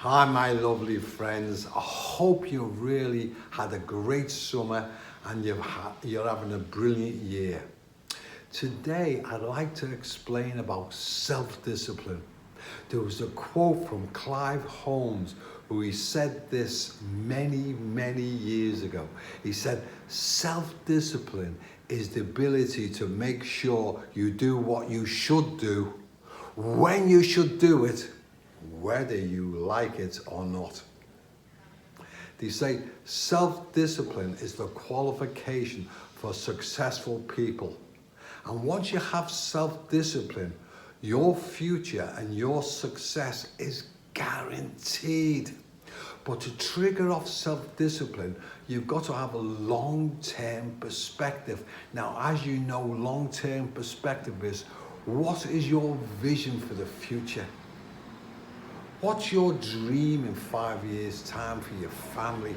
Hi my lovely friends, I hope you really had a great summer and you're having a brilliant year. Today I'd like to explain about self-discipline. There was a quote from Clive Holmes who he said this many years ago. He said, self-discipline is the ability to make sure you do what you should do, when you should do it, whether you like it or not. They say self-discipline is the qualification for successful people. And once you have self-discipline, your future and your success is guaranteed. But to trigger off self-discipline, you've got to have a long-term perspective. Now, as you know, long-term perspective is, what is your vision for the future? What's your dream in 5 years' time for your family,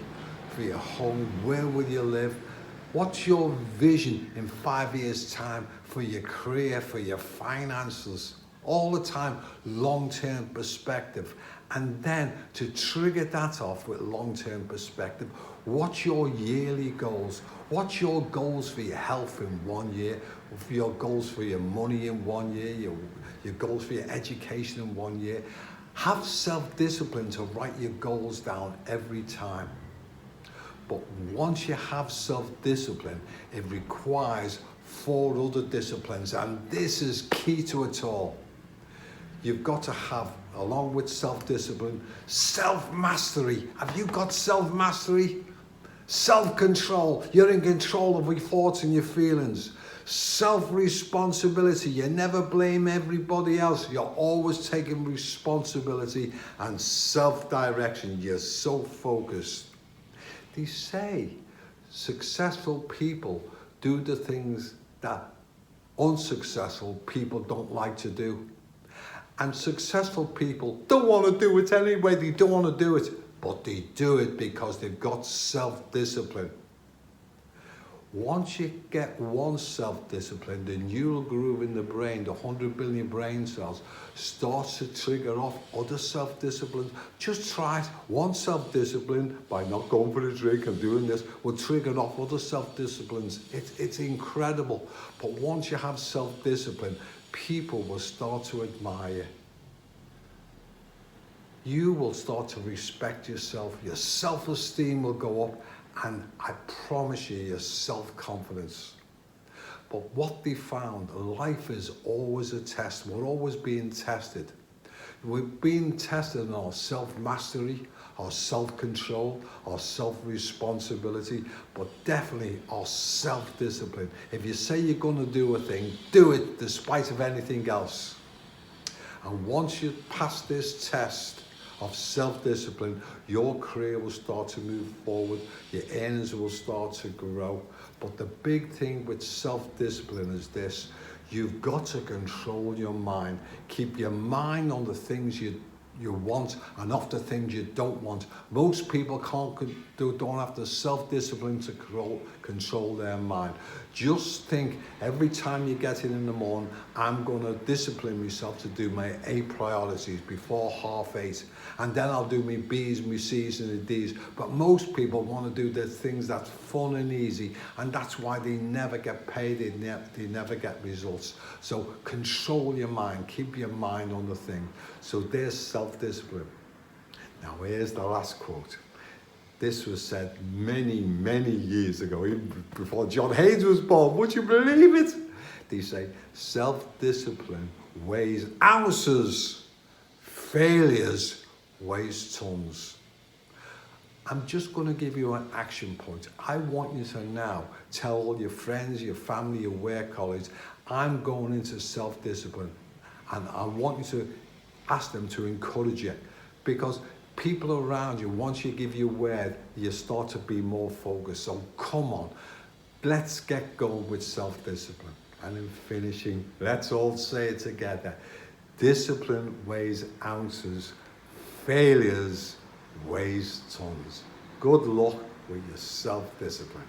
for your home? Where will you live? What's your vision in 5 years' time for your career, for your finances? All the time, long-term perspective. And then to trigger that off with long-term perspective, what's your yearly goals? What's your goals for your health in 1 year? Your goals for your money in 1 year? Your goals for your education in 1 year? Have self-discipline to write your goals down every time. But once you have self-discipline, it requires 4 other disciplines, and this is key to it all. You've got to have, along with self-discipline, self-mastery. Have you got self-mastery? Self-control. You're in control of your thoughts and your feelings. Self-responsibility. You never blame everybody else. You're always taking responsibility. And self-direction. You're so focused. They say successful people do the things that unsuccessful people don't like to do. And successful people don't want to do it anyway. They don't want to do it. But they do it because they've got self-discipline. Once you get one self-discipline, the neural groove in the brain, the 100 billion brain cells, starts to trigger off other self-disciplines. Just try it. One self-discipline, by not going for a drink and doing this, will trigger off other self-disciplines. It's incredible. But once you have self-discipline, people will start to admire you. You will start to respect yourself. Your self-esteem will go up. And I promise you, your self-confidence. But what they found, life is always a test. We're always being tested. We're being tested in our self-mastery, our self-control, our self-responsibility, but definitely our self-discipline. If you say you're going to do a thing, do it despite of anything else. And once you pass this test of self-discipline, your career will start to move forward, your earnings will start to grow. But the big thing with self-discipline is this: you've got to control your mind. Keep your mind on the things you want and off the things you don't want. Most people don't have the self-discipline to control their mind. Just think, every time you get in the morning, I'm going to discipline myself to do my A priorities before 8:30, and then I'll do my B's, my C's and the D's. But most people want to do the things that's fun and easy, and that's why they never get paid, they never get results. So control your mind, keep your mind on the thing. So there's self-discipline. Now here's the last quote. This was said many years ago, even before John Haynes was born. Would you believe it? They say self-discipline weighs ounces, failures weighs tons. I'm just going to give you an action point. I want you to now tell all your friends, your family, your work colleagues, I'm going into self-discipline. And I want you to ask them to encourage you, because people around you, once you give your word, you start to be more focused. So come on, let's get going with self-discipline. And in finishing, let's all say it together. Discipline weighs ounces, failures weighs tons. Good luck with your self-discipline.